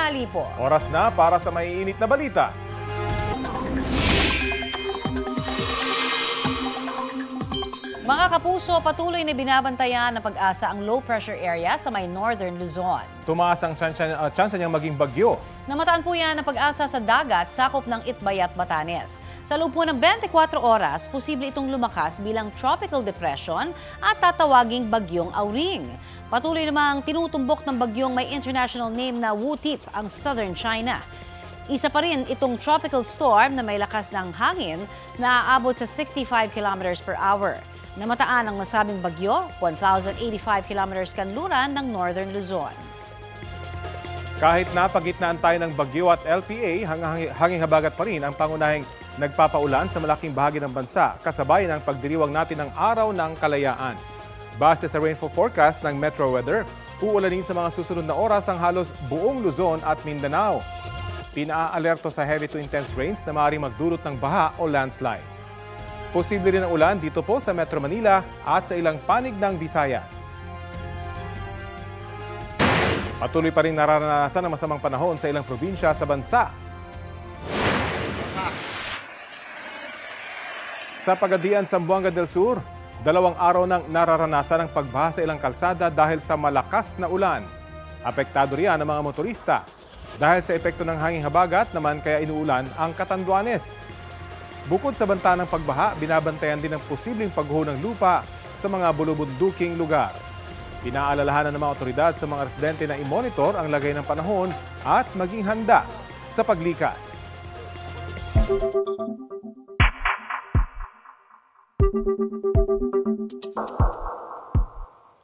tanghali po. Oras na para sa maiinit na balita. Mga kapuso, patuloy na binabantayan ng Pag-asa ang low pressure area sa may northern Luzon. Tumaas ang tsansa niyang maging bagyo. Namataan po yan ng Pag-asa sa dagat sakop ng Itbayat, Batanes. Sa loob po ng 24 oras, posible itong lumakas bilang tropical depression at tatawaging bagyong Auring. Patuloy namang tinutumbok ng bagyong may international name na Wu-Tip ang southern China. Isa pa rin itong tropical storm na may lakas ng hangin na aabot sa 65 kilometers per hour. Namataan ang nasabing bagyo, 1,085 kilometers kanluran ng northern Luzon. Kahit napagitnaan tayo ng bagyo at LPA, hanging habagat pa rin ang pangunahing nagpapaulan sa malaking bahagi ng bansa, kasabay ng pagdiriwang natin ng Araw ng Kalayaan. Base sa rainfall forecast ng Metro Weather, uulanin sa mga susunod na oras ang halos buong Luzon at Mindanao. Pinaalerto sa heavy to intense rains na maaaring magdulot ng baha o landslides. Posible rin ang ulan dito po sa Metro Manila at sa ilang panig ng Visayas. Patuloy pa rin nararanasan ang masamang panahon sa ilang probinsya sa bansa. Sa Pagadian, Zamboanga del Sur, 2 araw nang nararanasan ang pagbaha sa ilang kalsada dahil sa malakas na ulan. Apektado riyan ang mga motorista. Dahil sa epekto ng hanging habagat naman kaya inuulan ang Catanduanes. Bukod sa banta ng pagbaha, binabantayan din ang posibleng pagguho ng lupa sa mga bulubunduking lugar. Pinaalalahanan ng mga otoridad sa mga residente na i-monitor ang lagay ng panahon at maging handa sa paglikas.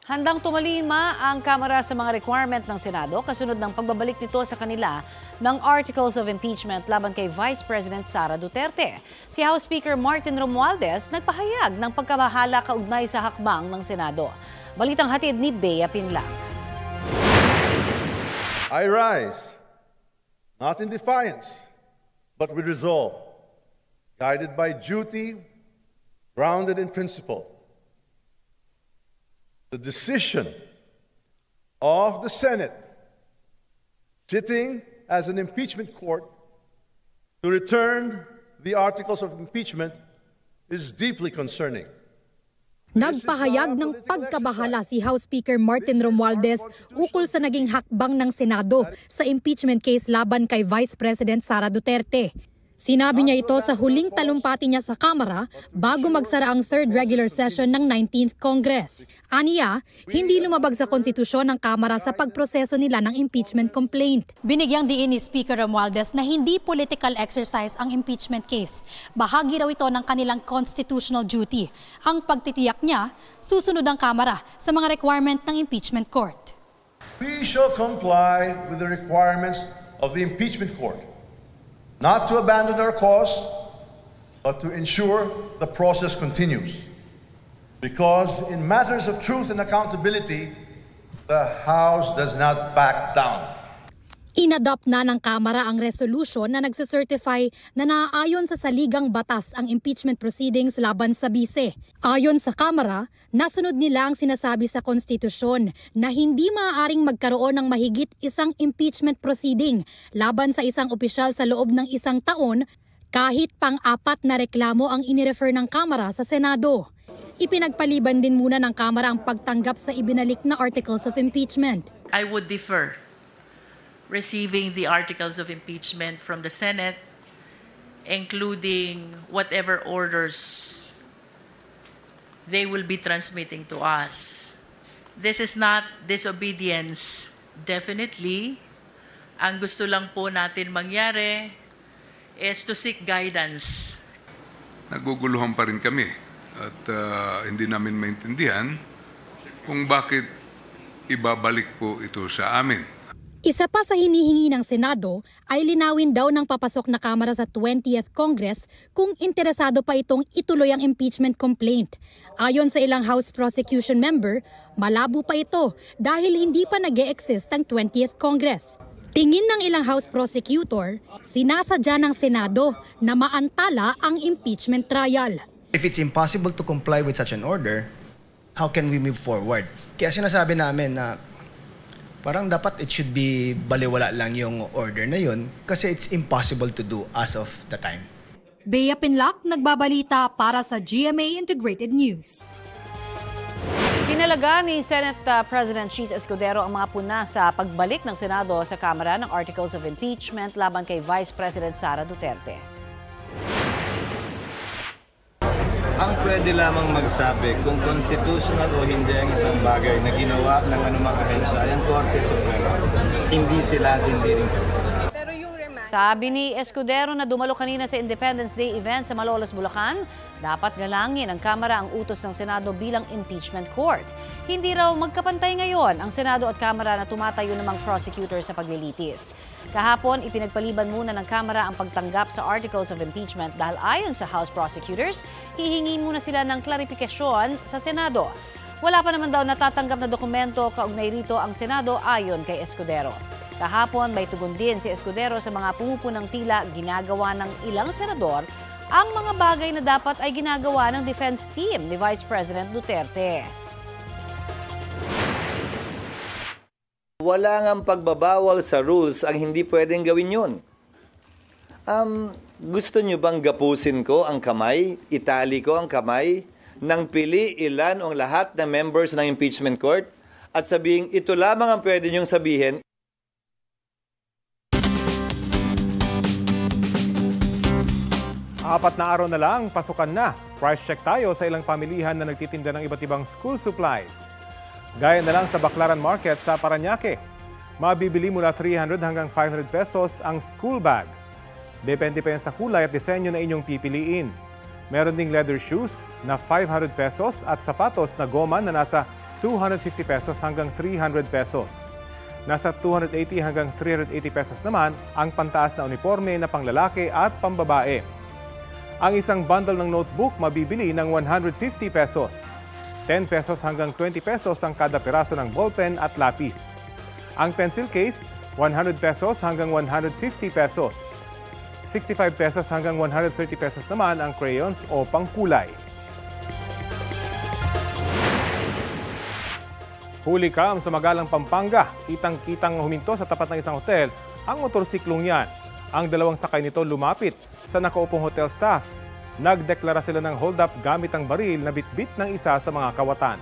Handang tumalima ang Kamara sa mga requirement ng Senado kasunod ng pagbabalik nito sa kanila ng Articles of Impeachment laban kay Vice President Sara Duterte. Si House Speaker Martin Romualdez nagpahayag ng pagkabahala kaugnay sa hakbang ng Senado. Balitang hatid ni Bea Pinlac. I rise, not in defiance, but with resolve, guided by duty, grounded in principle. The decision of the Senate, sitting as an impeachment court, to return the articles of impeachment is deeply concerning. Nagpahayag ng pagkabahala si House Speaker Martin Romualdez ukol sa naging hakbang ng Senado sa impeachment case laban kay Vice President Sara Duterte. Sinabi niya ito sa huling talumpati niya sa Kamara bago magsara ang 3rd regular session ng 19th Congress. Aniya, hindi lumabag sa konstitusyon ng Kamara sa pagproseso nila ng impeachment complaint. Binigyang diin ni Speaker Romualdez na hindi political exercise ang impeachment case. Bahagi raw ito ng kanilang constitutional duty. Ang pagtitiyak niya, susunod ang Kamara sa mga requirement ng impeachment court. We shall comply with the requirements of the impeachment court. Not to abandon our cause, but to ensure the process continues. Because in matters of truth and accountability, the House does not back down. Inadopt na ng Kamara ang resolution na nagsicertify na naaayon sa saligang batas ang impeachment proceedings laban sa bise. Ayon sa Kamara, nasunod nila ang sinasabi sa konstitusyon na hindi maaaring magkaroon ng mahigit isang impeachment proceeding laban sa isang opisyal sa loob ng 1 taon kahit pang-4 na reklamo ang inirefer ng Kamara sa Senado. Ipinagpaliban din muna ng Kamara ang pagtanggap sa ibinalik na articles of impeachment. I would defer receiving the articles of impeachment from the Senate, including whatever orders they will be transmitting to us. This is not disobedience, definitely. Ang gusto lang po natin mangyari is to seek guidance. Naguguluhan pa rin kami at hindi namin maintindihan kung bakit ibabalik po ito sa amin. Isa pa sa hinihingi ng Senado ay linawin daw ng papasok na Kamara sa 20th Congress kung interesado pa itong ituloy ang impeachment complaint. Ayon sa ilang House Prosecution member, malabo pa ito dahil hindi pa nag-e-exist ang 20th Congress. Tingin ng ilang House Prosecutor, sinasadya ng Senado na maantala ang impeachment trial. If it's impossible to comply with such an order, how can we move forward? Kaya sinasabi namin na Parang dapat it should be baliwala lang yung order na yun kasi it's impossible to do as of the time. Bea Pinlac, nagbabalita para sa GMA Integrated News. Pinalaga ni Senate President Cheese Escudero ang mga puna sa pagbalik ng Senado sa Kamara ng Articles of Impeachment laban kay Vice President Sara Duterte. Ang pwede lamang magsabi kung constitutional o hindi ang isang bagay na ginawa ng anumang ahensya ay ang Korte Suprema. Hindi sila, hindi rin kami. Sabi ni Escudero na dumalo kanina sa Independence Day event sa Malolos, Bulacan, dapat galangin ng Kamara ang utos ng Senado bilang impeachment court. Hindi raw magkapantay ngayon ang Senado at Kamara na tumatayo namang prosecutor sa paglilitis. Kahapon, ipinagpaliban muna ng Kamara ang pagtanggap sa Articles of Impeachment dahil ayon sa House prosecutors, hihingi muna sila ng klarifikasyon sa Senado. Wala pa naman daw natatanggap na dokumento kaugnay rito ang Senado ayon kay Escudero. Kahapon, may tugon din si Escudero sa mga pumupunang tila ginagawa ng ilang senador ang mga bagay na dapat ay ginagawa ng defense team ni Vice President Duterte. Wala ngang pagbabawal sa rules ang hindi pwedeng gawin yun. Gusto nyo bang gapusin ko ang kamay, itali ko ang kamay, nang pili ilan o lahat ng members ng impeachment court at sabihin ito lamang ang pwede nyong sabihin? Apat na araw na lang, pasukan na. Price check tayo sa ilang pamilihan na nagtitinda ng iba't ibang school supplies. Gaya na lang sa Baclaran Market sa Parañaque. Mabibili mula 300 hanggang 500 pesos ang school bag. Depende pa yan sa kulay at disenyo na inyong pipiliin. Meron ding leather shoes na 500 pesos at sapatos na goma na nasa 250 pesos hanggang 300 pesos. Nasa 280 hanggang 380 pesos naman ang pantaas na uniforme na panglalaki at pambabae. Ang isang bundle ng notebook mabibili ng 150 pesos. 10 pesos hanggang 20 pesos ang kada piraso ng ballpen at lapis. Ang pencil case, 100 pesos hanggang 150 pesos. 65 pesos hanggang 130 pesos naman ang crayons o pangkulay. Huli kam sa Magalang, Pampanga. Kitang-kitang huminto sa tapat ng isang hotel ang motorsiklong yan. Ang dalawang sakay nito lumapit sa nakaupong hotel staff. Nagdeklara sila ng hold-up gamit ang baril na bitbit ng isa sa mga kawatan.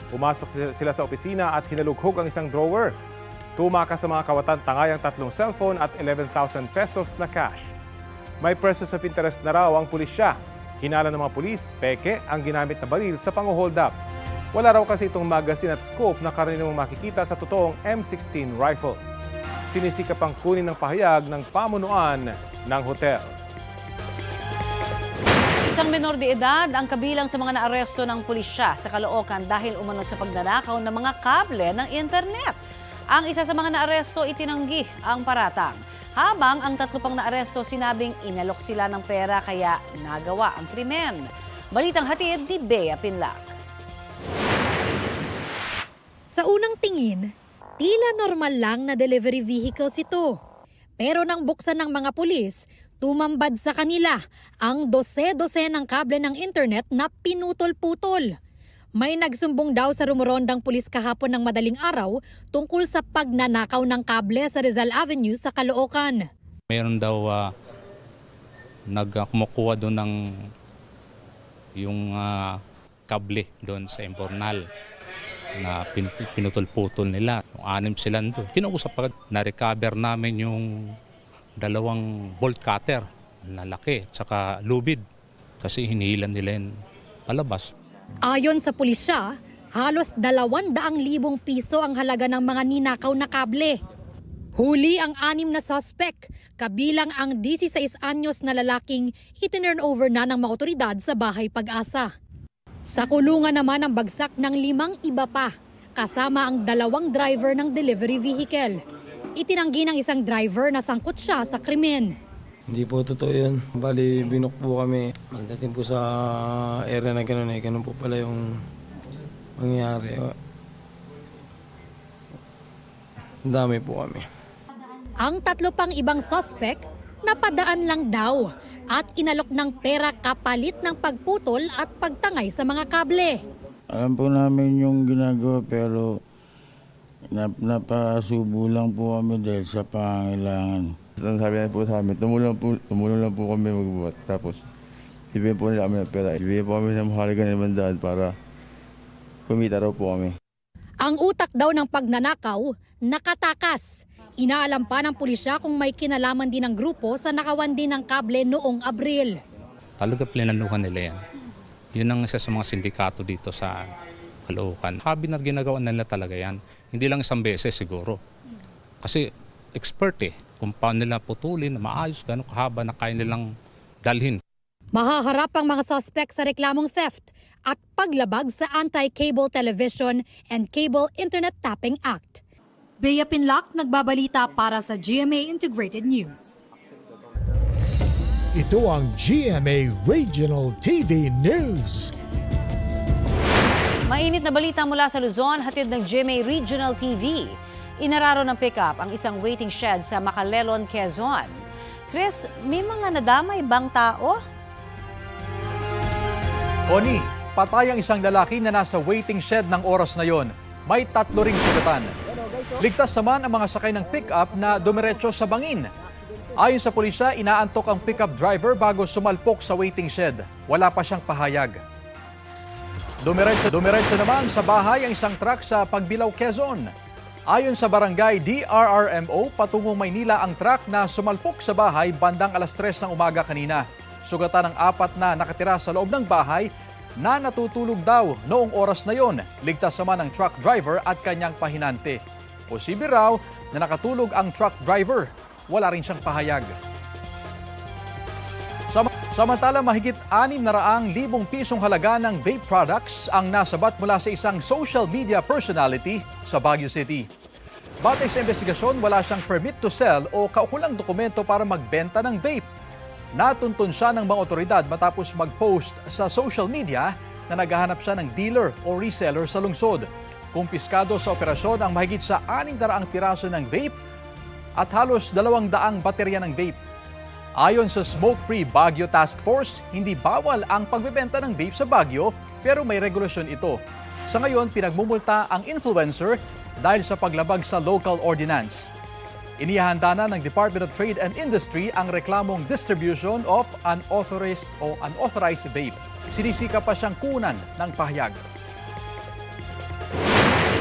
Pumasok sila sa opisina at hinalughog ang isang drawer. Tumakas sa mga kawatan tangayang 3 cellphone at 11,000 pesos na cash. May persons of interest na raw ang pulisya. Hinala ng mga pulis, peke ang ginamit na baril sa pang-hold up. Wala raw kasi itong magazine at scope na karaniwang makikita sa totoong M16 rifle. Sinisikap ang kunin ng pahayag ng pamunuan ng hotel. Isang menor de edad ang kabilang sa mga naaresto ng pulisya sa Caloocan dahil umano sa pagnanakaw ng mga kable ng internet. Ang isa sa mga naaresto itinanggi ang paratang. Habang ang 3 pang naaresto sinabing inalok sila ng pera kaya nagawa ang krimen. Balitang hatid ni Bea Pinlac. Sa unang tingin, tila normal lang na delivery vehicles ito. Pero nang buksan ng mga pulis, tumambad sa kanila ang 12 ng kable ng internet na pinutol-putol. May nagsumbong daw sa rumorondang pulis kahapon ng madaling araw tungkol sa pagnanakaw ng kable sa Rizal Avenue sa Caloocan. Mayroon daw kumukuha doon ng yung kable doon sa Imbornal na pinutol-putol nila. 6 sila doon. Kinausap pa, na-recover namin yung 2 bolt cutter, lalaki, tsaka lubid kasi hinihilan nila yung palabas. Ayon sa pulisya, halos 200,000 piso ang halaga ng mga ninakaw na kable. Huli ang 6 na suspect, kabilang ang 16 anyos na lalaking itinurn over na ng mga otoridad sa Bahay Pag-asa. Sa kulungan naman ang bagsak ng 5 iba pa, kasama ang 2 driver ng delivery vehicle. Itinanggi ng isang driver na sangkot siya sa krimen. Hindi po totoo yun. Bali, binok po kami. Magdating po sa area na gano'n ganun po pala yung mangyayari. Dami po kami. Ang 3 pang ibang suspect, napadaan lang daw at inalok ng pera kapalit ng pagputol at pagtangay sa mga kable. Alam po namin yung ginagawa pero Napasubo lang po kami dahil sa pangangailangan. Sabi na po sa amin, tumulong lang po kami magbuhat. Tapos, ibigay po nila kami ng pera. Ibigay po kami ng mahalaga ng 100 para kumita raw po kami. Ang utak daw ng pagnanakaw, nakatakas. Inaalam pa ng pulisya kung may kinalaman din ng grupo sa nakawan din ng kable noong Abril. Talaga plinanuhan nila yan. Yun ang isa sa mga sindikato dito sa Caloocan. Habi na ginagawa nila talaga yan. Hindi lang isang beses siguro. Kasi expert kung paano nila putulin, maayos, gano'ng kahaba na kaya nilang dalhin. Mahaharap ang mga suspect sa reklamong theft at paglabag sa Anti-Cable Television and Cable Internet Tapping Act. Bea Pinlac, nagbabalita para sa GMA Integrated News. Ito ang GMA Regional TV News. Mainit na balita mula sa Luzon, hatid ng GMA Regional TV. Inararo ng pickup ang isang waiting shed sa Macalelon, Quezon. Chris, may mga nadamay bang tao? Oni, patay ang isang lalaki na nasa waiting shed ng oras na yon. May 3 ring sugatan. Ligtas naman ang mga sakay ng pickup na dumiretso sa bangin. Ayon sa pulisya, inaantok ang pickup driver bago sumalpok sa waiting shed. Wala pa siyang pahayag. Dumiretso naman sa bahay ang isang truck sa Pagbilao, Quezon. Ayon sa barangay DRRMO, patungong Maynila ang truck na sumalpok sa bahay bandang alas 3 ng umaga kanina. Sugatan ng 4 na nakatira sa loob ng bahay na natutulog daw noong oras na yon. Ligtas naman ang truck driver at kanyang pahinante. Posible raw na nakatulog ang truck driver. Wala rin siyang pahayag. Samantala, mahigit 600,000 pisong halaga ng vape products ang nasabat mula sa isang social media personality sa Baguio City. Batay sa investigasyon, wala siyang permit to sell o kaukulang dokumento para magbenta ng vape. Natuntun siya ng mga otoridad matapos mag-post sa social media na naghahanap siya ng dealer o reseller sa lungsod. Kumpiskado sa operasyon ang mahigit sa 600 piraso ng vape at halos 200 baterya ng vape. Ayon sa Smoke-Free Baguio Task Force, hindi bawal ang pagbebenta ng vape sa Baguio pero may regulasyon ito. Sa ngayon, pinagmumulta ang influencer dahil sa paglabag sa local ordinance. Inihanda na ng Department of Trade and Industry ang reklamong distribution of unauthorized vape. Sinisika pa siyang kunan ng pahayag.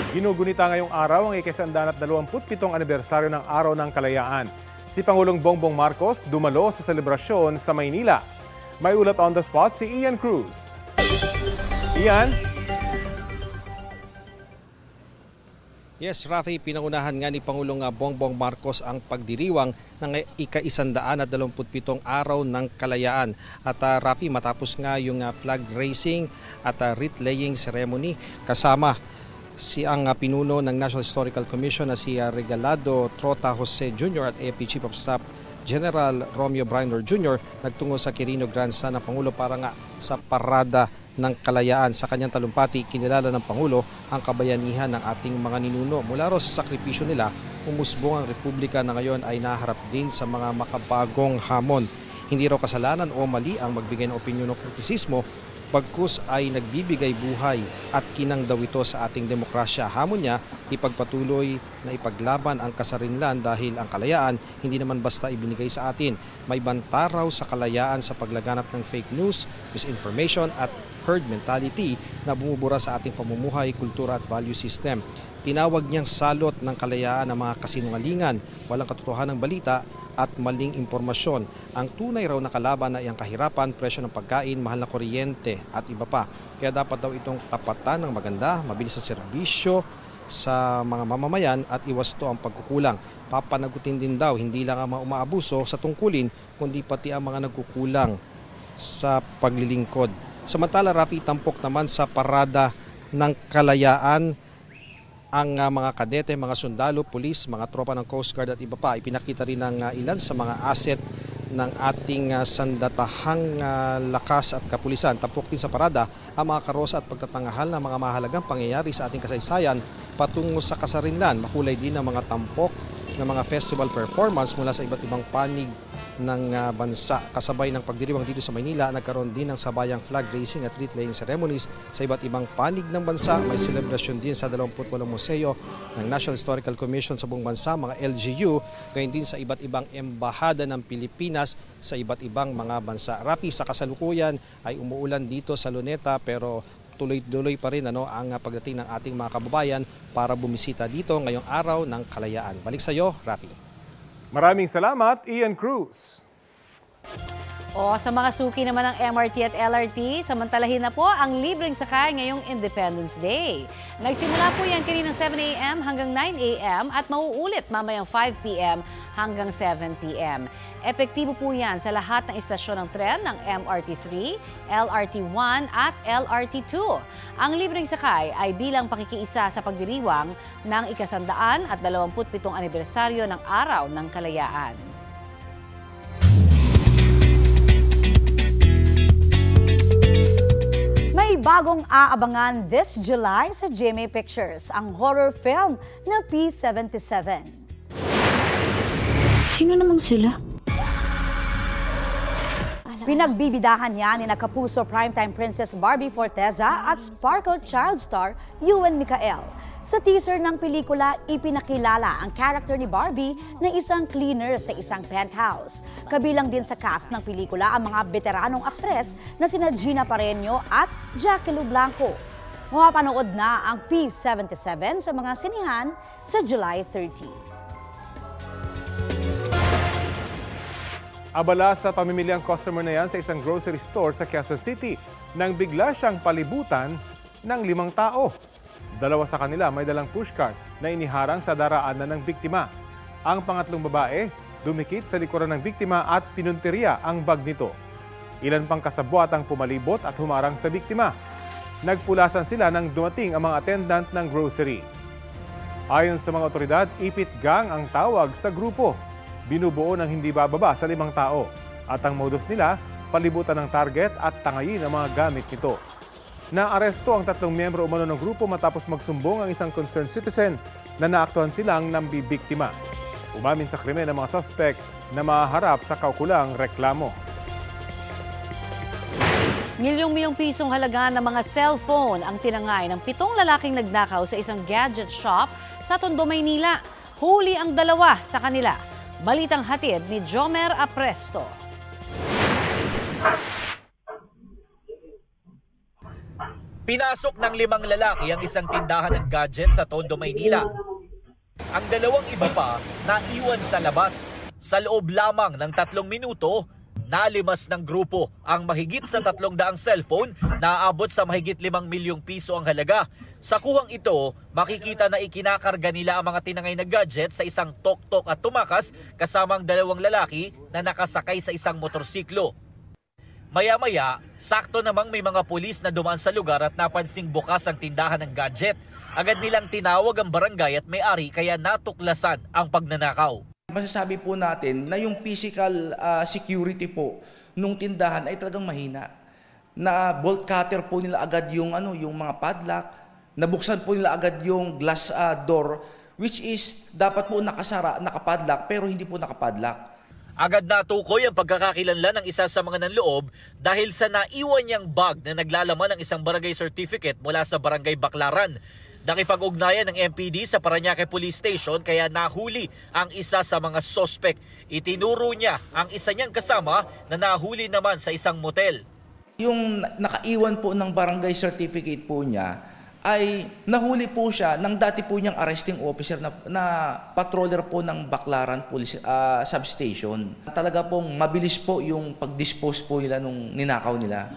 Ginugunita ngayong araw ang ika-127 anibersaryo ng Araw ng Kalayaan. Si Pangulong Bongbong Marcos dumalo sa selebrasyon sa Maynila. May ulat on the spot si Ian Cruz. Ian? Yes, Rafi, pinangunahan nga ni Pangulong Bongbong Marcos ang pagdiriwang ng ika-127 Araw ng Kalayaan. At Rafi, matapos nga yung flag raising at wreath laying ceremony kasama ang pinuno ng National Historical Commission na si Regalado Trota Jose Jr. at AFP Chief of Staff General Romeo Bryner Jr. nagtungo sa Quirino Grandstand ng Pangulo para nga sa parada ng kalayaan. Sa kanyang talumpati, kinilala ng Pangulo ang kabayanihan ng ating mga ninuno. Mula raw sa sakripisyo nila, umusbong ang Republika na ngayon ay naharap din sa mga makabagong hamon. Hindi raw kasalanan o mali ang magbigay ng opinyon o kritisismo, bagkus ay nagbibigay buhay at kinang daw ito sa ating demokrasya. Hamon niya, ipagpatuloy na ipaglaban ang kasarinlan dahil ang kalayaan hindi naman basta ibinigay sa atin. May banta raw sa kalayaan sa paglaganap ng fake news, misinformation at herd mentality na bumubura sa ating pamumuhay, kultura at value system. Tinawag niyang salot ng kalayaan ang mga kasinungalingan, walang katotohanan ng balita at maling impormasyon. Ang tunay raw na kalaban ay ang kahirapan, presyo ng pagkain, mahal na kuryente at iba pa. Kaya dapat daw itong tapatan ng maganda, mabilis na serbisyo sa mga mamamayan at iwas to ang pagkukulang. Papanagutin din daw hindi lang ang mga umaabuso sa tungkulin kundi pati ang mga nagkukulang sa paglilingkod. Samantala, Rafi, tampok naman sa parada ng kalayaan ang mga kadete, mga sundalo, pulis, mga tropa ng Coast Guard at iba pa. Ipinakita rin ng ilan sa mga asset ng ating sandatahang lakas at kapulisan. Tampok din sa parada ang mga karosa at pagtatangahal ng mga mahalagang pangyayari sa ating kasaysayan patungo sa kasarinlan. Makulay din ang mga tampok ng mga festival performance mula sa iba't ibang panig ng bansa. Kasabay ng pagdiriwang dito sa Maynila, nagkaroon din ng sabayang flag raising at wreath laying ceremonies sa iba't ibang panig ng bansa. May selebrasyon din sa 28 museo ng National Historical Commission sa buong bansa, mga LGU, gayon din sa iba't ibang embahada ng Pilipinas sa iba't ibang mga bansa. Rafi, sa kasalukuyan ay umuulan dito sa Luneta pero tuloy-tuloy pa rin ang pagdating ng ating mga kababayan para bumisita dito ngayong araw ng Kalayaan. Balik sa iyo, Rafi. Maraming salamat, Ian Cruz. O sa mga suki naman ng MRT at LRT, samantalahin na po ang libreng sakay ngayong Independence Day. Nagsimula po yan kaninang 7 a.m. hanggang 9 a.m. at mauulit mamayang 5 p.m. hanggang 7 p.m. Epektibo po yan sa lahat ng istasyon ng tren ng MRT3, LRT1 at LRT2. Ang libreng sakay ay bilang pakikiisa sa pagdiriwang ng ika-127 anibersaryo ng Araw ng Kalayaan. May bagong aabangan this July sa GMA Pictures, ang horror film na P77. Sino namang sila? Pinagbibidahan niya ni Kapuso primetime princess Barbie Forteza at Sparkle child star Ewan Micael. Sa teaser ng pelikula, ipinakilala ang character ni Barbie na isang cleaner sa isang penthouse. Kabilang din sa cast ng pelikula ang mga veteranong aktres na sina Gina Pareño at Jackie Lu Blanco. Mapapanood na ang P77 sa mga sinihan sa July 30. Abala sa pamimili ang customer na yan sa isang grocery store sa Quezon City nang bigla siyang palibutan ng 5 tao. 2 sa kanila may dalang pushcart na iniharang sa daraanan ng biktima. Ang pangatlong babae, dumikit sa likuran ng biktima at pinunteriya ang bag nito. Ilan pang kasabwat ang pumalibot at humarang sa biktima. Nagpulasan sila nang dumating ang mga attendant ng grocery. Ayon sa mga otoridad, ipit gang ang tawag sa grupo. Binubuo ng hindi bababa sa 5 tao at ang modus nila, palibutan ng target at tangayin ang mga gamit nito. Naaresto ang 3 miyembro umano ng grupo matapos magsumbong ang isang concerned citizen na naaktuhan silang nambibiktima. Umamin sa krimen ang mga suspect na maharap sa kaukulang reklamo. Milyong-milyong pisong halaga ng mga cellphone ang tinangay ng 7 lalaking nagnakaw sa isang gadget shop sa Tondo, Maynila. Huli ang 2 sa kanila. Balitang hatid ni Jomer Apresto. Pinasok ng 5 lalaki ang isang tindahan ng gadget sa Tondo, Maynila. Ang 2 iba pa naiwan sa labas. Sa loob lamang ng 3 minuto, nalimas ng grupo ang mahigit sa 300 cellphone na aabot sa mahigit 5 milyong piso ang halaga. Sa kuhang ito, makikita na ikinakarga nila ang mga tinangay na gadget sa isang tok-tok at tumakas kasama ang 2 lalaki na nakasakay sa isang motorsiklo. Maya-maya, sakto namang may mga pulis na dumaan sa lugar at napansing bukas ang tindahan ng gadget. Agad nilang tinawag ang barangay at may-ari kaya natuklasan ang pagnanakaw. Masasabi po natin na yung physical security po nung tindahan ay talagang mahina. Na bolt cutter po nila agad yung mga padlock. Nabuksan po nila agad yung glass door, which is dapat po nakasara, nakapadlock, pero hindi po nakapadlock. Agad natukoy ang pagkakakilanlan ng isa sa mga nanloob dahil sa naiwan niyang bag na naglalaman ng isang barangay certificate mula sa barangay Baclaran. Nakipag-ugnayan ng MPD sa Parañaque Police Station kaya nahuli ang isa sa mga sospek. Itinuro niya ang isa niyang kasama na nahuli naman sa isang motel. Yung nakaiwan po ng barangay certificate po niya, ay nahuli po siya ng dati po niyang arresting officer na patroller po ng Baclaran Police Substation. Talaga pong mabilis po yung pag-dispose po nila nung ninakaw nila.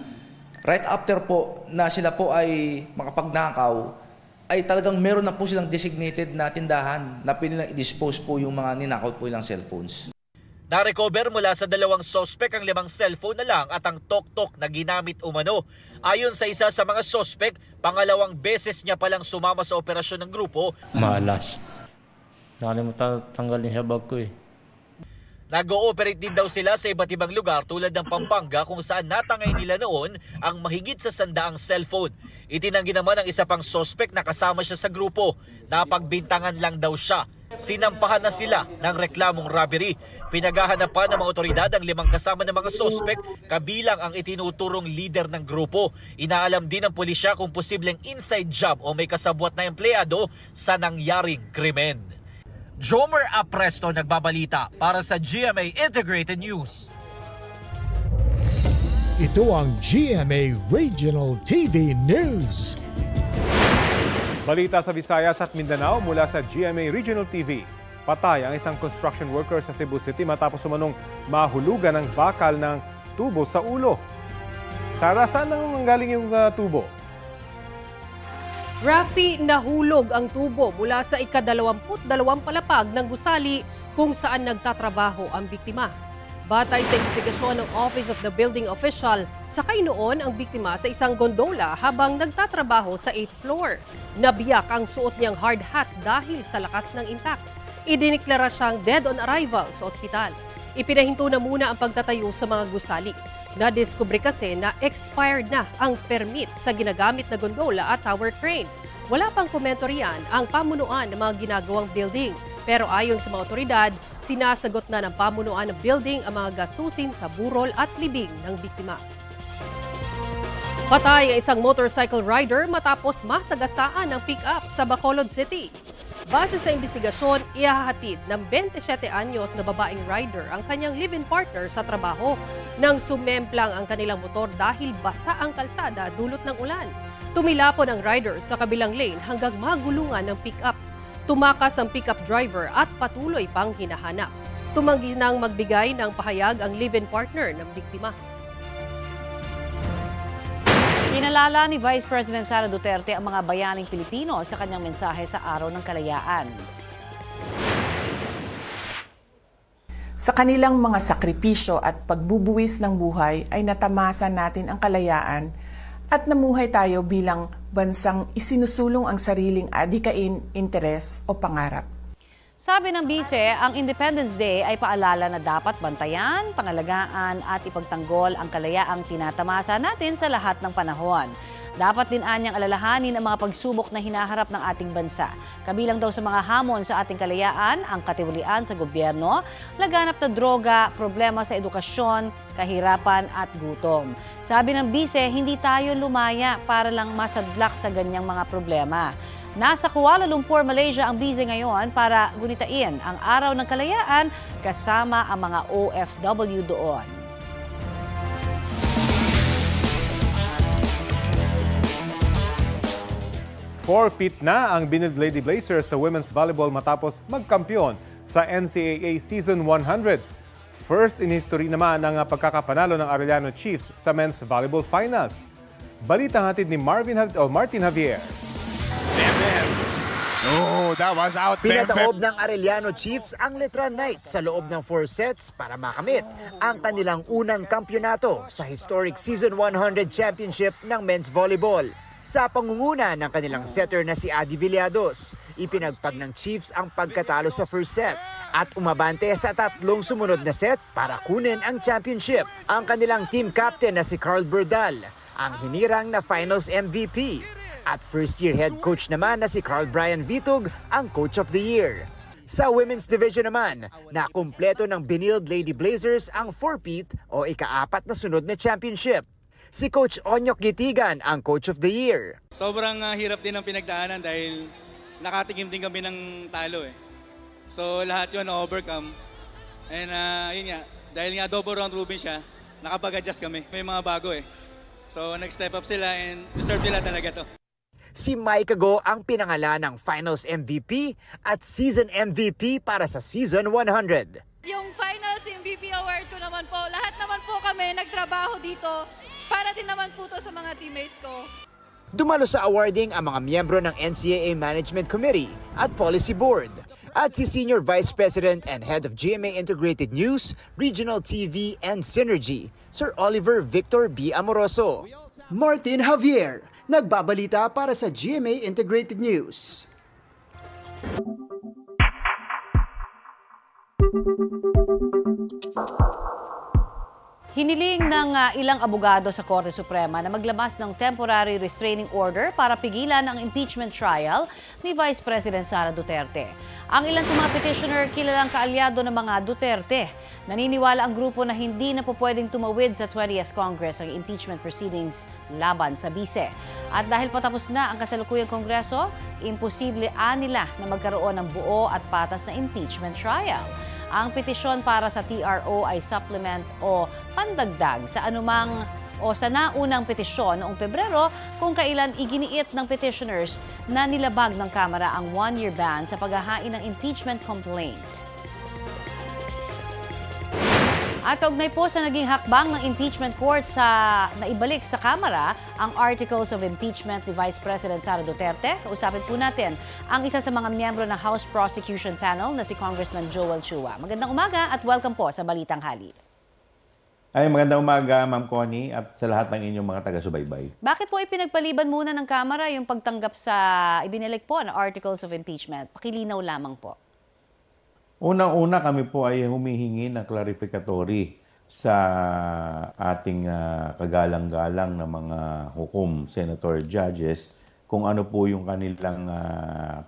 Right after po na sila po ay makapagnakaw, ay talagang meron na po silang designated na tindahan na pwede i-dispose po yung mga ninakaw po nilang cellphones. Na-recover mula sa 2 sospek ang 5 cellphone na lang at ang tok-tok na ginamit umano. Ayon sa isa sa mga sospek, 2nd beses niya palang sumama sa operasyon ng grupo. Malas. Nakalimutan tanggalin sa bag ko eh. Nag-ooperate din daw sila sa iba't ibang lugar tulad ng Pampanga kung saan natangay nila noon ang mahigit sa 100 cellphone. Itinanggi naman ang isa pang sospek na kasama siya sa grupo. Napagbintangan lang daw siya Sinampahan na sila ng reklamong robbery. Pinaghahanapan ng mga otoridad ang 5 kasama ng mga sospek, kabilang ang itinuturong leader ng grupo. Inaalam din ng pulisya kung posibleng inside job o may kasabwat na empleyado sa nangyaring krimen. Jomer Apresto nagbabalita para sa GMA Integrated News. Ito ang GMA Regional TV News. Balita sa Visayas at Mindanao mula sa GMA Regional TV. Patay ang isang construction worker sa Cebu City matapos umanong mahulugan ng bakal ng tubo sa ulo. Sara, saan nanggaling yung tubo? Rafi, nahulog ang tubo mula sa ika-22 palapag ng gusali kung saan nagtatrabaho ang biktima. Batay sa investigasyon ng Office of the Building Official, sakay noon ang biktima sa isang gondola habang nagtatrabaho sa 8th floor. Nabiyak ang suot niyang hard hat dahil sa lakas ng impact. Idiniklara siyang dead on arrival sa ospital. Ipinahinto na muna ang pagtatayo sa mga gusali. Nadiskubre kasi na expired na ang permit sa ginagamit na gondola at tower crane. Wala pang komento riyan ang pamunuan ng mga ginagawang building. Pero ayon sa mga otoridad, sinasagot na ng pamunuan ng building ang mga gastusin sa burol at libing ng biktima. Patay ang isang motorcycle rider matapos masagasaan ng pick-up sa Bacolod City. Base sa investigasyon, ihahatid ng 27 anyos na babaeng rider ang kanyang live-in partner sa trabaho nang sumemplang ang kanilang motor dahil basa ang kalsada dulot ng ulan. Tumilapon ang rider sa kabilang lane hanggang magulungan ng pick-up. Tumakas ang pick-up driver at patuloy pang hinahanap. Tumanggi nang magbigay ng pahayag ang live-in partner ng biktima. Pinalala ni Vice President Sara Duterte ang mga bayaning Pilipino sa kanyang mensahe sa Araw ng Kalayaan. Sa kanilang mga sakripisyo at pagbubuwis ng buhay ay natamasa natin ang kalayaan at namuhay tayo bilang bansang isinusulong ang sariling adikain, interes o pangarap. Sabi ng bise, ang Independence Day ay paalala na dapat bantayan, pangalagaan at ipagtanggol ang kalayaang tinatamasa natin sa lahat ng panahon. Dapat din anyang alalahanin ang mga pagsubok na hinaharap ng ating bansa. Kabilang daw sa mga hamon sa ating kalayaan, ang katiwalian sa gobyerno, laganap na droga, problema sa edukasyon, kahirapan at gutom. Sabi ng bise, hindi tayo lumaya para lang masadlak sa ganyang mga problema. Nasa Kuala Lumpur, Malaysia ang bise ngayon para gunitain ang Araw ng Kalayaan kasama ang mga OFW doon. Four-peat na ang Benilde Lady Blazers sa women's volleyball matapos magkampiyon sa NCAA Season 100. First in history naman ang pagkakapanalo ng Arellano Chiefs sa men's volleyball finals. Balita hatid ni Martin Javier. Oh, that was out there. Pinataob ng Arellano Chiefs ang Letran Knights sa loob ng 4 sets para makamit ang kanilang unang kampyonato sa historic Season 100 Championship ng men's volleyball. Sa pangunguna ng kanilang setter na si Adi Villados, ipinagpag ng Chiefs ang pagkatalo sa first set at umabante sa 3 sumunod na set para kunin ang championship. Ang kanilang team captain na si Carl Berdal, ang hinirang na finals MVP. At first-year head coach naman na si Carl Brian Vitug ang coach of the year. Sa women's division naman, nakumpleto ng Benilde Lady Blazers ang 4-peat o ika-4 na sunod na championship. Si Coach Onyok Gitigan ang Coach of the Year. Sobrang hirap din ang pinagdaanan dahil nakatikim din kami ng talo eh. So lahat yun na-overcome. And yun nga, dahil nga double round robin siya, nakapag-adjust kami. May mga bago eh. So nag-step up sila and deserve nila talaga to. Si Mike Go ang pinangalan ng Finals MVP at Season MVP para sa Season 100. Yung Finals MVP award ko naman po, lahat naman po kami nagtrabaho dito para din naman po to sa mga teammates ko. Dumalo sa awarding ang mga miyembro ng NCAA Management Committee at Policy Board. At si Senior Vice President and Head of GMA Integrated News, Regional TV and Synergy, Sir Oliver Victor B. Amoroso. Martin Javier, nagbabalita para sa GMA Integrated News. Hiniling ng ilang abogado sa Korte Suprema na maglabas ng temporary restraining order para pigilan ang impeachment trial ni Vice President Sara Duterte. Ang ilan sa mga petitioner kilalang kaalyado ng mga Duterte. Naniniwala ang grupo na hindi na po pwedeng tumawid sa 20th Congress ang impeachment proceedings laban sa bise. At dahil patapos na ang kasalukuyang Kongreso, imposible nila na magkaroon ng buo at patas na impeachment trial. Ang petisyon para sa TRO ay supplement o pandagdag sa anumang o sa naunang petisyon noong Pebrero kung kailan iginiit ng petitioners na nilabag ng Kamara ang one-year ban sa paghahain ng impeachment complaint. At kaugnay po sa naging hakbang ng impeachment court sa naibalik sa Kamara ang Articles of Impeachment ni Vice President Sara Duterte, kausapin po natin ang isa sa mga miyembro ng House Prosecution Panel na si Congressman Joel Chua. Magandang umaga at welcome po sa Balitang Hali. Ay, magandang umaga, Ma'am Connie, at sa lahat ng inyong mga taga-subaybay. Bakit po ipinagpaliban muna ng Kamara yung pagtanggap sa ibinilik po na Articles of Impeachment? Pakilinaw lamang po. Unang-una kami po ay humihingi ng clarificatory sa ating kagalang-galang na mga hukom, senator, judges, kung ano po yung kanilang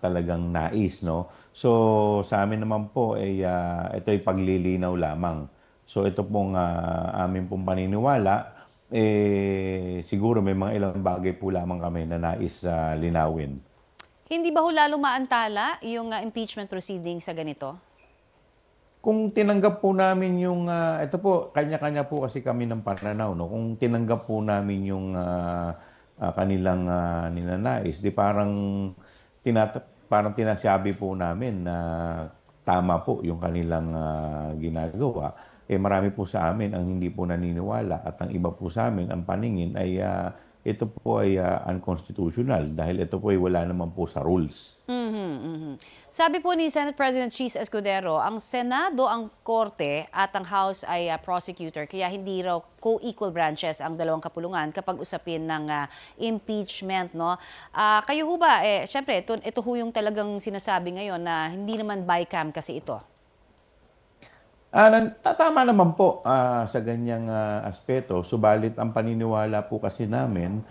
talagang nais. No? So sa amin naman po ay ito ay paglilinaw lamang. So ito pong amin pong paniniwala, siguro may mga ilang bagay po lamang kami na nais linawin. Hindi ba ho lalo maantala yung impeachment proceedings sa ganito? Kung tinanggap po namin yung, ito po, kanya-kanya po kasi kami ng pananaw, no? Kung tinanggap po namin yung kanilang ninanais, di parang tinasabi po namin na tama po yung kanilang ginagawa. Marami po sa amin ang hindi po naniniwala at ang iba po sa amin, ang paningin ay ito po ay unconstitutional dahil ito po ay wala naman po sa rules. Sabi po ni Senate President Cheese Escudero, ang Senado ang korte at ang House ay prosecutor, kaya hindi raw co-equal branches ang dalawang kapulungan kapag usapin ng impeachment. No? Kayo ho ba, syempre, ito ho yung talagang sinasabi ngayon na hindi naman bycam kasi ito. Tama naman po sa ganyang aspeto, subalit ang paniniwala po kasi namin,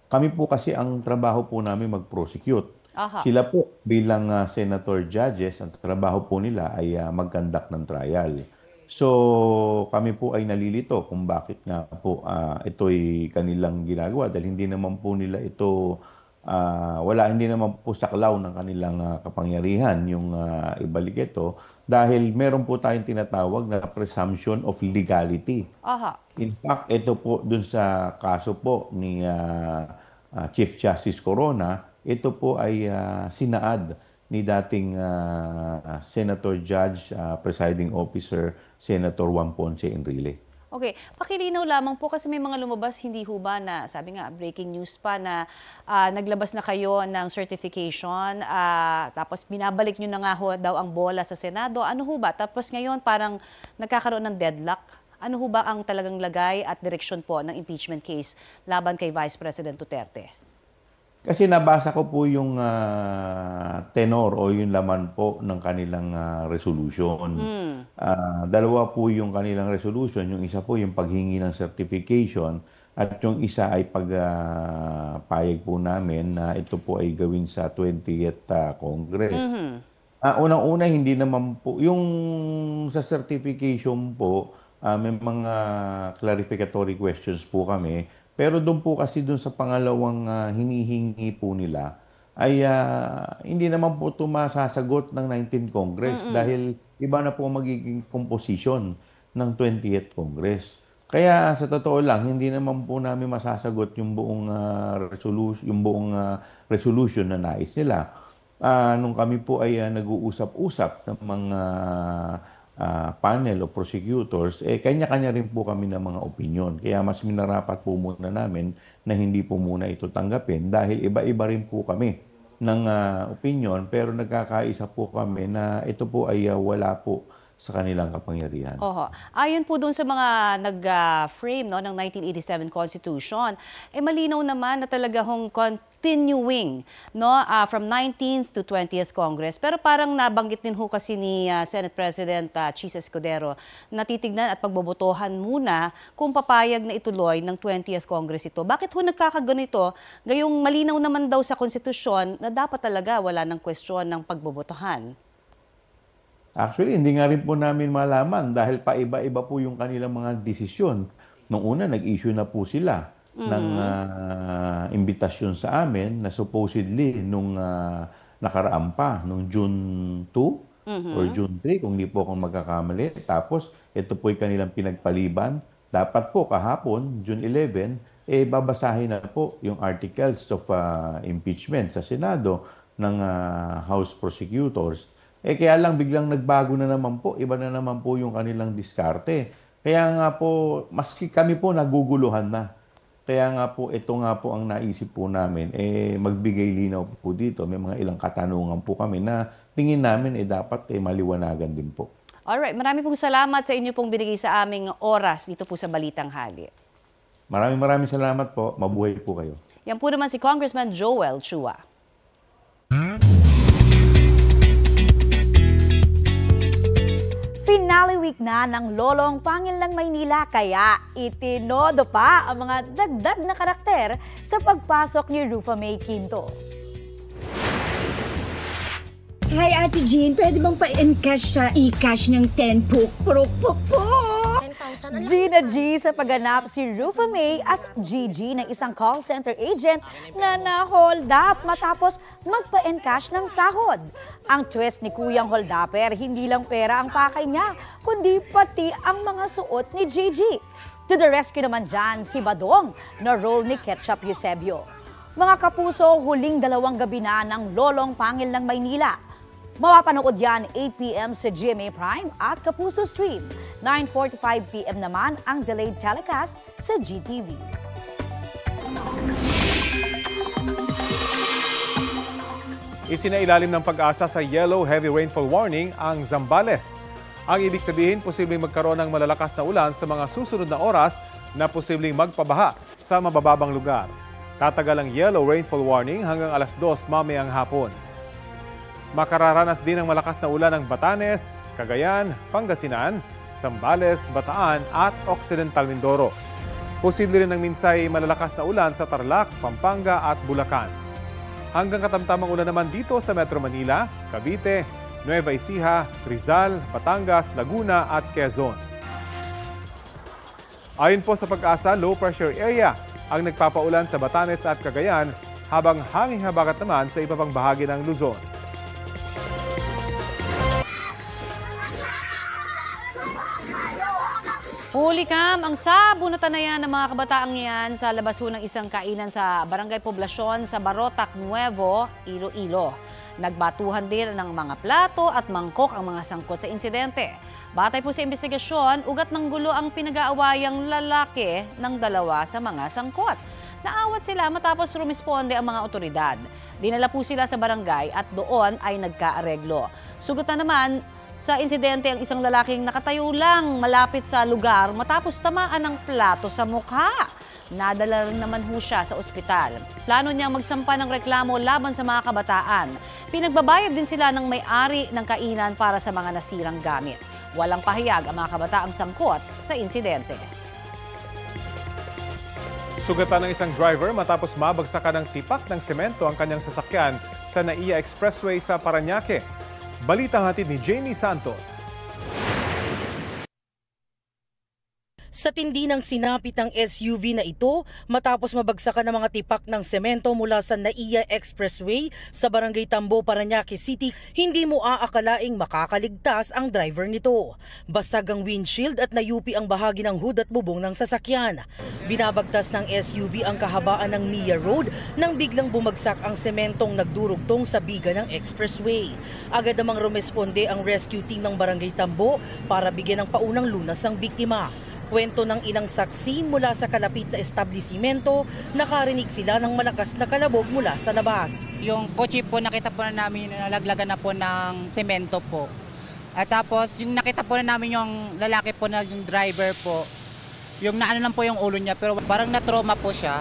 kami po kasi ang trabaho po namin mag-prosecute. Aha. Sila po bilang senator judges, ang trabaho po nila ay mag-conduct ng trial. So kami po ay nalilito kung bakit nga po ito'y kanilang ginagawa dahil hindi naman po nila ito, hindi naman po saklaw ng kanilang kapangyarihan yung ibalik ito dahil meron po tayong tinatawag na presumption of legality. Aha. In fact, ito po dun sa kaso po ni Chief Justice Corona, ito po ay sinaad ni dating Senator Judge, Presiding Officer, Senator Juan Ponce Enrile. Okay, pakilinaw lamang po kasi may mga lumabas, hindi ho ba na, sabi nga, breaking news pa na naglabas na kayo ng certification, tapos binabalik nyo na nga ho daw ang bola sa Senado. Ano ho ba? Tapos ngayon parang nagkakaroon ng deadlock. Ano ho ba ang talagang lagay at direksyon po ng impeachment case laban kay Vice President Duterte? Kasi nabasa ko po yung tenor o yung laman po ng kanilang resolution. Dalawa po yung kanilang resolution. Yung isa po yung paghingi ng certification at yung isa ay pagpayag po namin na ito po ay gawin sa 20th Congress. Unang-una, hindi naman po, yung sa certification po, may mga clarificatory questions po kami. Pero doon po kasi doon sa pangalawang hinihingi po nila ay hindi naman po ito masasagot ng 19th Congress dahil iba na po magiging composition ng 20th Congress. Kaya sa totoo lang, hindi naman po namin masasagot yung buong resolution na nais nila. Nung kami po ay nag-uusap-usap ng mga panel o prosecutors, kanya-kanya rin po kami ng mga opinion. Kaya mas minarapat po muna namin na hindi po muna ito tanggapin dahil iba-iba rin po kami ng opinion pero nagkakaisa po kami na ito po ay wala po sa kanilang kapangyarihan. Oho. Ayon po doon sa mga nag-frame ng 1987 Constitution, malinaw naman na talaga continuing from 19th to 20th Congress. Pero parang nabanggit din ho kasi ni Senate President Chis Escudero na titignan at pagbobotohan muna kung papayag na ituloy ng 20th Congress ito. Bakit ho nagkakaganito? Gayong malinaw naman daw sa konstitusyon na dapat talaga wala ng kwestiyon ng pagbobotohan. Actually, hindi nga rin po namin malaman dahil paiba-iba po yung kanilang mga desisyon. Noong una, nag-issue na po sila ng imbitasyon sa amin na supposedly nung nakaraan pa, nung June 2 or June 3, kung hindi po akong magkakamali. Tapos, ito po'y kanilang pinagpaliban. Dapat po kahapon, June 11, babasahin na po yung articles of impeachment sa Senado ng House Prosecutors. Kaya lang biglang nagbago na naman po, iba na naman po yung kanilang diskarte. Kaya nga po, maski kami po naguguluhan na. Kaya nga po, ito nga po ang naisip po namin, magbigay linaw po dito. May mga ilang katanungan po kami na tingin namin dapat maliwanagan din po. Alright, marami pong salamat sa inyo pong binigay sa aming oras dito po sa Balitang Hali. Maraming salamat po. Mabuhay po kayo. Yan po naman si Congressman Joel Chua. Finale week na ng Lolong Pangil ng Maynila kaya itinodo pa ang mga dagdag na karakter sa pagpasok ni Rufa May Quinto. Hi Ate Jean, pwede bang pa-encash sa e-cash ng 10 puk-puk-puk? Gina G sa pagganap si Rufa May as GG na isang call center agent na na-hold up matapos magpa-encash ng sahod. Ang twist ni Kuyang Holdapper, hindi lang pera ang pakay niya, kundi pati ang mga suot ni GG. To the rescue naman dyan si Badong na role ni Ketchup Eusebio. Mga kapuso, huling 2 gabi na ng Lolong Pangil ng Maynila. Mapapanood yan 8 p.m. sa GMA Prime at Kapuso Stream. 9:45 p.m. naman ang delayed telecast sa GTV. Isinailalim ng Pag-asa sa yellow heavy rainfall warning ang Zambales. Ang ibig sabihin, posibleng magkaroon ng malalakas na ulan sa mga susunod na oras na posibleng magpabaha sa mabababang lugar. Tatagal ang yellow rainfall warning hanggang alas 2 mamayang hapon. Makararanas din ng malakas na ulan ng Batanes, Cagayan, Pangasinan, Zambales, Bataan at Occidental Mindoro. Posible rin ng minsay malalakas na ulan sa Tarlac, Pampanga at Bulacan. Hanggang katamtamang ulan naman dito sa Metro Manila, Cavite, Nueva Ecija, Rizal, Batangas, Laguna at Quezon. Ayon po sa Pag-asa, low pressure area ang nagpapaulan sa Batanes at Cagayan habang hanging habagat naman sa iba pang bahagi ng Luzon. Huli kam, ang sabunutan na yan ng mga kabataang yan sa labas ng isang kainan sa Barangay Poblasyon sa Barotac, Nuevo, Iloilo. Nagbatuhan din ng mga plato at mangkok ang mga sangkot sa insidente. Batay po sa investigasyon, ugat ng gulo ang pinag-aawayang lalaki ng 2 sa mga sangkot. Naawat sila matapos rumisponde ang mga otoridad. Dinala po sila sa barangay at doon ay nagkaareglo. Sugot na naman sa insidente ang isang lalaking nakatayo lang malapit sa lugar matapos tamaan ng plato sa mukha. Nadala rin naman ho siya sa ospital. Plano niyang magsampa ng reklamo laban sa mga kabataan. Pinagbabayad din sila ng may-ari ng kainan para sa mga nasirang gamit. Walang pahayag ang mga kabataang sangkot sa insidente. Sugatan ng isang driver matapos mabagsakan ng tipak ng semento ang kanyang sasakyan sa NAIA Expressway sa Parañaque. Balitang hatid ni Jamie Santos. Sa tindi ng sinapit ng SUV na ito matapos mabagsakan ng mga tipak ng semento mula sa NAIA Expressway sa Barangay Tambo, Parañaque City, hindi mo aakalaing makakaligtas ang driver nito. Basag ang windshield at nayupi ang bahagi ng hood at bubong ng sasakyan. Binabagtas ng SUV ang kahabaan ng Mia Road nang biglang bumagsak ang sementong nagdurugtong sa biga ng expressway. Agad namang rumesponde ang rescue team ng Barangay Tambo para bigyan ng paunang lunas ang biktima. Kwento ng ilang saksi mula sa kalapit na establisimento, nakarinig sila ng malakas na kalabog mula sa labas. Yung kotse po nakita po na namin nalaglagan na po ng semento po. At tapos yung nakita po na namin yung lalaki po na yung driver po, yung naano lang po yung ulo niya pero parang na-trauma po siya.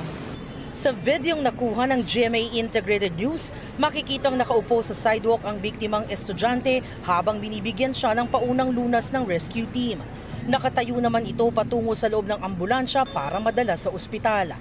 Sa videong nakuha ng GMA Integrated News, makikitang nakaupo sa sidewalk ang biktimang estudyante habang binibigyan siya ng paunang lunas ng rescue team. Nakatayo naman ito patungo sa loob ng ambulansya para madala sa ospital.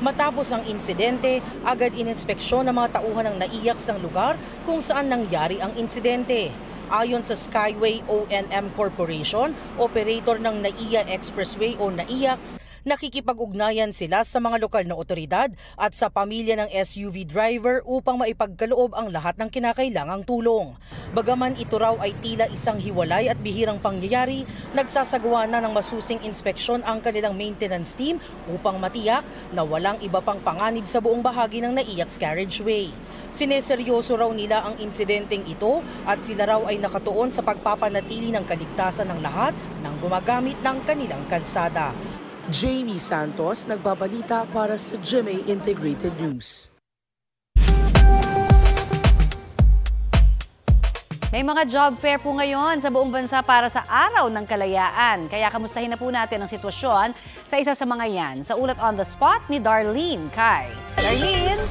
Matapos ang insidente, agad ininspeksyon ng mga tauhan ng NAIACS ang lugar kung saan nangyari ang insidente. Ayon sa Skyway O&M Corporation, operator ng NAIA Expressway o NAIACS, nakikipag-ugnayan sila sa mga lokal na otoridad at sa pamilya ng SUV driver upang maipagkaloob ang lahat ng kinakailangang tulong. Bagaman ito raw ay tila isang hiwalay at bihirang pangyayari, nagsasagawa na ng masusing inspeksyon ang kanilang maintenance team upang matiyak na walang iba pang panganib sa buong bahagi ng NAIACS Carriageway. Sineseryoso raw nila ang insidenteng ito at sila raw ay nakatuon sa pagpapanatili ng kaligtasan ng lahat ng gumagamit ng kanilang kalsada. Jamie Santos, nagbabalita para sa GMA Integrated News. May mga job fair po ngayon sa buong bansa para sa Araw ng Kalayaan. Kaya kamustahin na po natin ang sitwasyon sa isa sa mga yan. Sa ulat on the spot ni Darlene Kai. Darlene!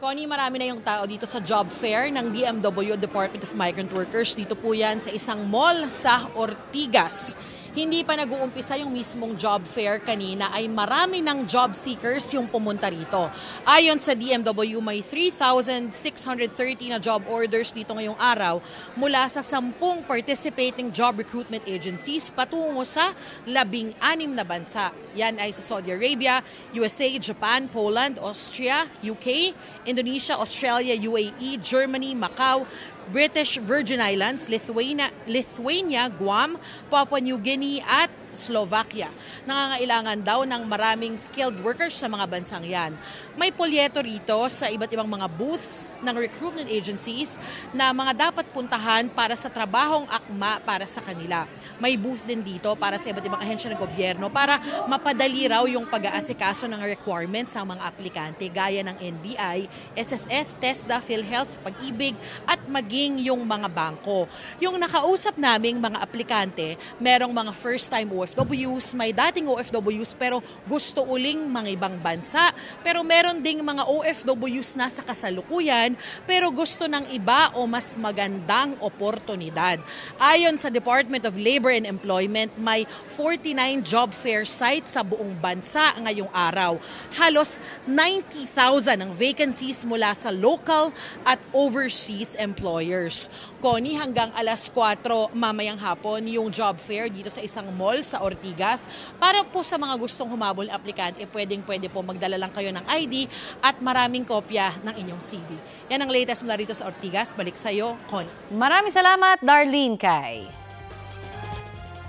Connie, marami na yung tao dito sa job fair ng DMW, Department of Migrant Workers. Dito po yan sa isang mall sa Ortigas. Hindi pa nag-uumpisa yung mismong job fair kanina ay marami ng job seekers yung pumunta rito. Ayon sa DMW, may 3,630 na job orders dito ngayong araw mula sa 10 participating job recruitment agencies patungo sa 16 na bansa. Yan ay sa Saudi Arabia, USA, Japan, Poland, Austria, UK, Indonesia, Australia, UAE, Germany, Macau, British Virgin Islands, Lithuania, Guam, Papua New Guinea at Slovakia. Nangangailangan daw ng maraming skilled workers sa mga bansang yan. May polyeto rito sa iba't ibang mga booths ng recruitment agencies na mga dapat puntahan para sa trabahong akma para sa kanila. May booth din dito para sa iba't ibang ahensya ng gobyerno para mapadali raw yung pag-aasikaso ng requirements sa mga aplikante gaya ng NBI, SSS, TESDA, PhilHealth, Pag-ibig at maging yung mga bangko. Yung nakausap naming mga aplikante, merong mga first-time OFWs, may dating OFWs pero gusto uling mga ibang bansa. Pero meron ding mga OFWs na sa kasalukuyan pero gusto ng iba o mas magandang oportunidad. Ayon sa Department of Labor and Employment, may 49 job fair sites sa buong bansa ngayong araw. Halos 90,000 ang vacancies mula sa local at overseas employers. Connie, hanggang alas 4 mamayang hapon yung job fair dito sa isang mall sa Ortigas. Para po sa mga gustong humabol na aplikante, pwede po magdala lang kayo ng ID at maraming kopya ng inyong CV. Yan ang latest mula rito sa Ortigas. Balik sa iyo, Connie. Maraming salamat, Darlene Kai.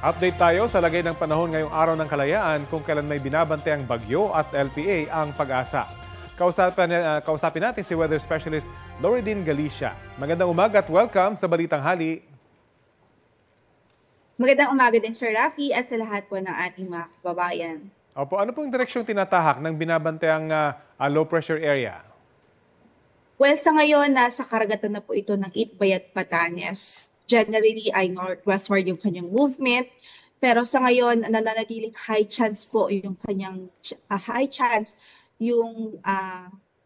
Update tayo sa lagay ng panahon ngayong Araw ng Kalayaan kung kailan may binabante ang bagyo at LPA ang pag-asa. Kausapin natin si weather specialist Loridine Galicia. Magandang umaga at welcome sa Balitang Hali. Magandang umaga din Sir Rafi at sa lahat po ng ating mga kababayan. Opo, ano pong direksyong tinatahak ng binabante ang low pressure area? Well, sa ngayon, nasa karagatan na po ito ng Itbayat, Batanes. Generally ay northwestward yung kanyang movement. Pero sa ngayon, nananatiling high chance po yung kanyang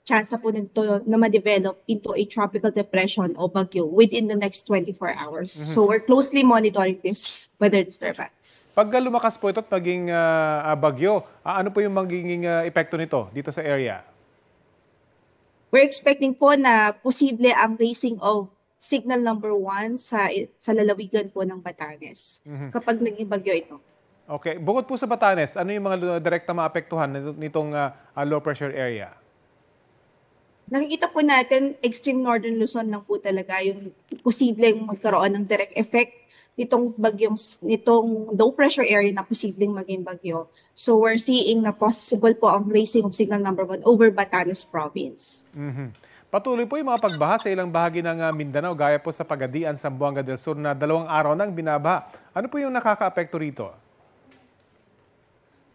chance po nito na ma-develop into a tropical depression o bagyo within the next 24 hours. So we're closely monitoring this weather disturbance. Pag lumakas po ito at maging bagyo, ano po yung magiging epekto nito dito sa area? We're expecting po na posible ang raising of signal number 1 sa lalawigan po ng Batanes kapag naging bagyo ito. Okay. Bukod po sa Batanes, ano yung mga direkta maapektuhan nitong low pressure area? Nakikita po natin, extreme northern Luzon lang po talaga yung posibleng magkaroon ng direct effect nitong low pressure area na posibleng maging bagyo. So we're seeing na possible po ang raising of signal number 1 over Batanes province. Patuloy po yung mga pagbaha sa ilang bahagi ng Mindanao gaya po sa Pagadian, Zamboanga del Sur na 2 araw nang binabaha. Ano po yung nakakaapekto rito?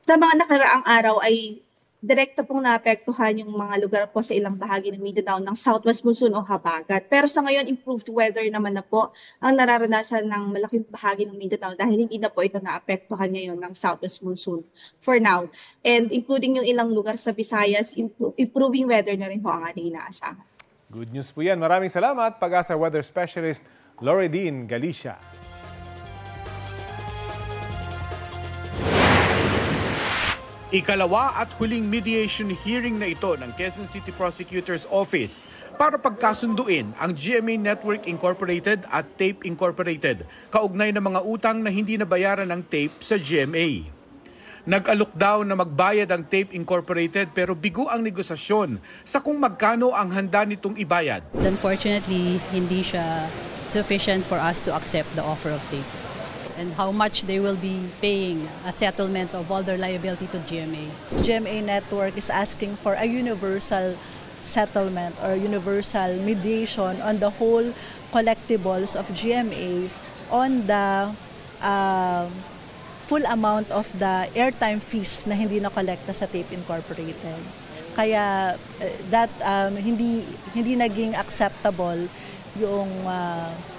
Sa mga nakaraang araw ay direkta pong naapektuhan yung mga lugar po sa ilang bahagi ng Mindanao ng southwest monsoon o habagat. Pero sa ngayon, improved weather naman na po ang nararanasan ng malaking bahagi ng Mindanao dahil hindi na po ito naapektuhan ngayon ng southwest monsoon for now. And including yung ilang lugar sa Visayas, improving weather na rin po ang ating inaasahan. Good news po yan. Maraming salamat, Pag-asa Weather Specialist Loredine Galicia. Ikalawa at huling mediation hearing na ito ng Quezon City Prosecutor's Office para pagkasunduin ang GMA Network Incorporated at TAPE Incorporated kaugnay ng mga utang na hindi nabayaran ng TAPE sa GMA. Nag-alok daw na magbayad ang TAPE Incorporated pero bigo ang negosasyon sa kung magkano ang handa nitong ibayad. Unfortunately, hindi siya sufficient for us to accept the offer of TAPE and how much they will be paying a settlement of all their liability to GMA. GMA Network is asking for a universal settlement or universal mediation on the whole collectibles of GMA on the full amount of the airtime fees na hindi na-collecta sa TAPE Incorporated. Kaya hindi naging acceptable yung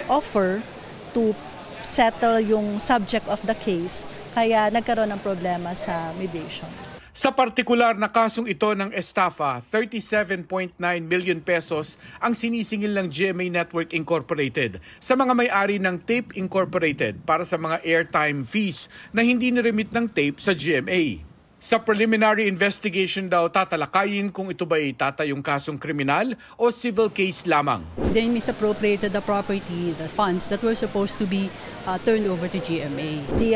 offer to settle yung subject of the case, kaya nagkaroon ng problema sa mediation. Sa partikular na kasong ito ng estafa, 37.9 million pesos ang sinisingil ng GMA Network Incorporated sa mga may-ari ng TAPE Incorporated para sa mga airtime fees na hindi niremit ng TAPE sa GMA. Sa preliminary investigation daw tatalakayin kung ito ba'y tatayong kasong kriminal o civil case lamang. They misappropriated the property, the funds that were supposed to be turned over to GMA. The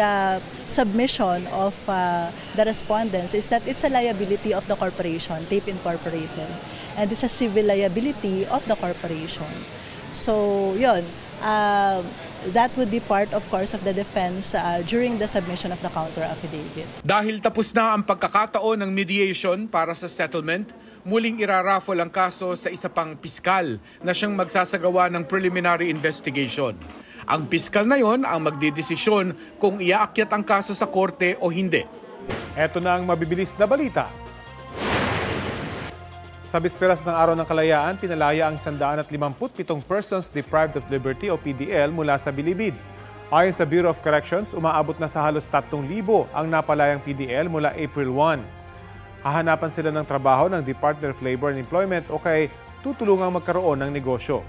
submission of the respondents is that it's a liability of the corporation, TAPE Incorporated, and it's a civil liability of the corporation. So, yun. That would be part, of course, of the defense during the submission of the counter affidavit. Dahil tapos na ang pagkakataon ng mediation para sa settlement, muling iraraffle ang kaso sa isa pang piskal na siyang magsasagawa ng preliminary investigation. Ang piskal na yon ang magdidesisyon kung iaakyat ang kaso sa korte o hindi. Ito na ang mabibilis na balita. Sa bisperas ng Araw ng Kalayaan, pinalaya ang 157 persons deprived of liberty o PDL mula sa bilibid. Ayon sa Bureau of Corrections, umaabot na sa halos 3,000 ang napalayang PDL mula April 1. Hahanapan sila ng trabaho ng Department of Labor and Employment o kay tutulungang magkaroon ng negosyo.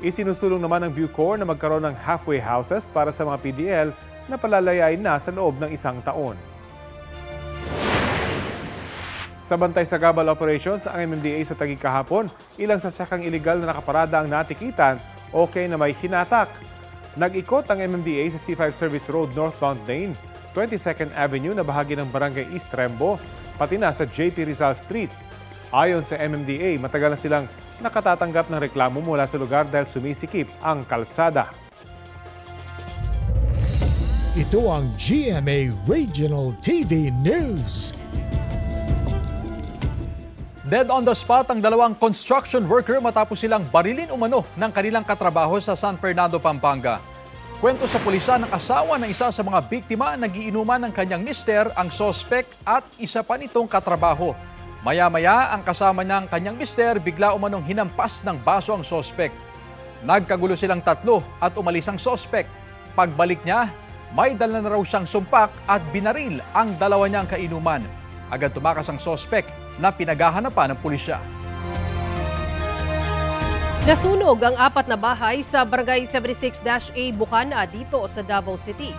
Isinusulong naman ng Bucor na magkaroon ng halfway houses para sa mga PDL na palalayain na sa loob ng 1 taon. Sa bantay sa Gabal Operations, ang MMDA sa Taguig kahapon, ilang sasyakang iligal na nakaparada ang natikitan o kay na may hinatak. Nag-ikot ang MMDA sa C5 Service Road Northbound Lane, 22nd Avenue na bahagi ng Barangay East Rembo, pati na sa JP Rizal Street. Ayon sa MMDA, matagal na silang nakatatanggap ng reklamo mula sa lugar dahil sumisikip ang kalsada. Ito ang GMA Regional TV News. Dead on the spot ang 2 construction worker matapos silang barilin umano ng kanilang katrabaho sa San Fernando, Pampanga. Kwento sa pulisya ng asawa ng isa sa mga biktima, nagiinuman ng kanyang mister, ang sospek at isa pa nitong katrabaho. Maya-maya ang kasama niyang kanyang mister, bigla umanong hinampas ng baso ang sospek. Nagkagulo silang 3 at umalis ang sospek. Pagbalik niya, may dala na raw siyang sumpak at binaril ang 2 niyang kainuman. Agad tumakas ang sospek na pinaghahanapan ng pulisya. Nasunog ang 4 na bahay sa Barangay 76-A Bukana dito sa Davao City.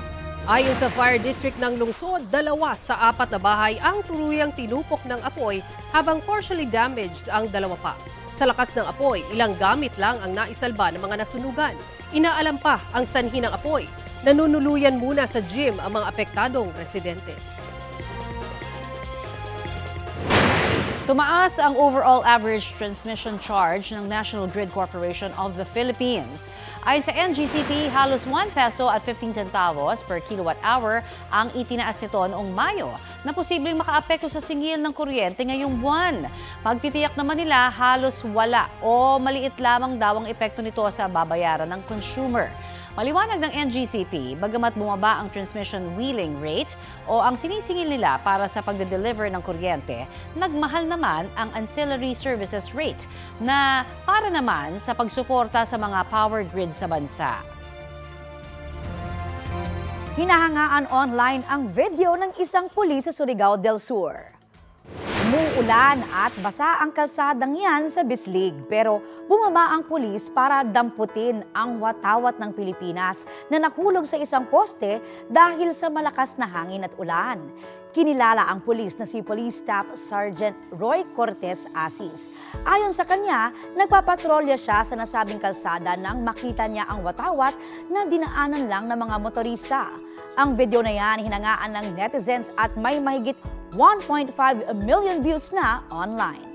Ayon sa Fire District ng lungsod, 2 sa 4 na bahay ang tuluyang tinupok ng apoy habang partially damaged ang 2 pa. Sa lakas ng apoy, ilang gamit lang ang naisalba ng mga nasunugan. Inaalam pa ang sanhi ng apoy. Nanunuluyan muna sa gym ang mga apektadong residente. Tumaas ang overall average transmission charge ng National Grid Corporation of the Philippines. Ayon sa NGCP, halos 1 peso at 15 centavos per kilowatt hour ang itinaas nito noong Mayo na posibleng makaapekto sa singil ng kuryente ngayong buwan. Magtitiyak naman nila halos wala o maliit lamang daw ang epekto nito sa babayaran ng consumer. Maliwanag ng NGCP, bagamat bumaba ang transmission wheeling rate o ang sinisingil nila para sa pagde-deliver ng kuryente, nagmahal naman ang ancillary services rate na para naman sa pagsuporta sa mga power grid sa bansa. Hinahangaan online ang video ng isang pulis sa Surigao del Sur. Umuulan at basa ang kalsadang yan sa Bislig, pero bumaba ang pulis para damputin ang watawat ng Pilipinas na nahulog sa isang poste dahil sa malakas na hangin at ulan. Kinilala ang pulis na si Police Staff Sergeant Roy Cortez Asis. Ayon sa kanya, nagpapatrolya siya sa nasabing kalsada nang makita niya ang watawat na dinaanan lang ng mga motorista. Ang video na yan hinangaan ng netizens at may mahigit 1.5 million views na online.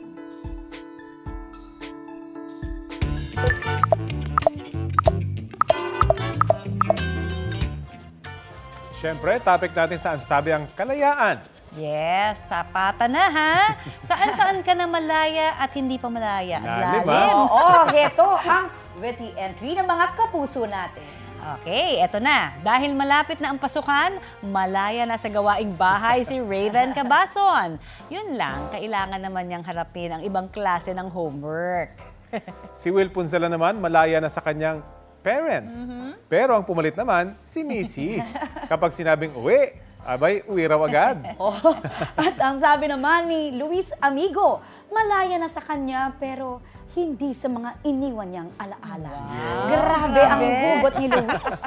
Siyempre, topic natin saan sabi ang kalayaan. Yes, tapatan na ha. Saan-saan ka na malaya at hindi pa malaya? Lalim, Oo, heto ang witty entry ng mga kapuso natin. Okay, eto na. Dahil malapit na ang pasukan, malaya na sa gawaing bahay si Raven Cabason. Yun lang, kailangan naman niyang harapin ang ibang klase ng homework. Si Will Punzala naman, malaya na sa kanyang parents. Pero ang pumalit naman, si Mrs. Kapag sinabing uwi, abay, uwi raw agad. At ang sabi naman ni Luis Amigo, malaya na sa kanya pero hindi sa mga iniwan niyang alaala. Wow. Grabe ang hugot ni Luis.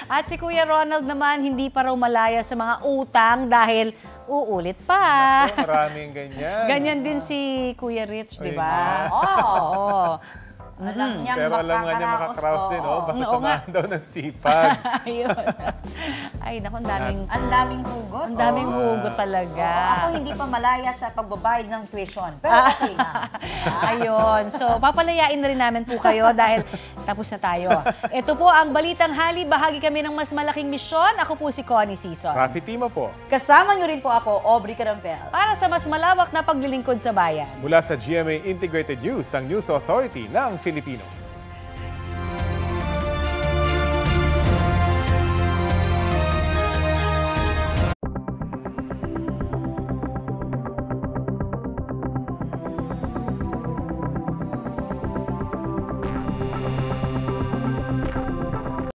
At si Kuya Ronald naman, hindi pa raw malaya sa mga utang dahil uulit pa. Naku, maraming ganyan. Ganyan din si Kuya Rich, di ba? Alam niyang pero alam nga niya makakaraos din, basta samahan daw ng sipag. Ayun. Ay, naku, ang daming hugot. Ang daming hugot talaga. Ako hindi pa malaya sa pagbabayad ng tuition. Pero okay na. Ayun. So, papalayain na rin namin po kayo dahil tapos na tayo. Ito po ang Balitang Hali. Bahagi kami ng mas malaking misyon. Ako po si Connie Season. Rafi Tima po. Kasama niyo rin po ako, Aubrey Carampel. Para sa mas malawak na paglilingkod sa bayan. Mula sa GMA Integrated News, ang News Authority ng Filipino.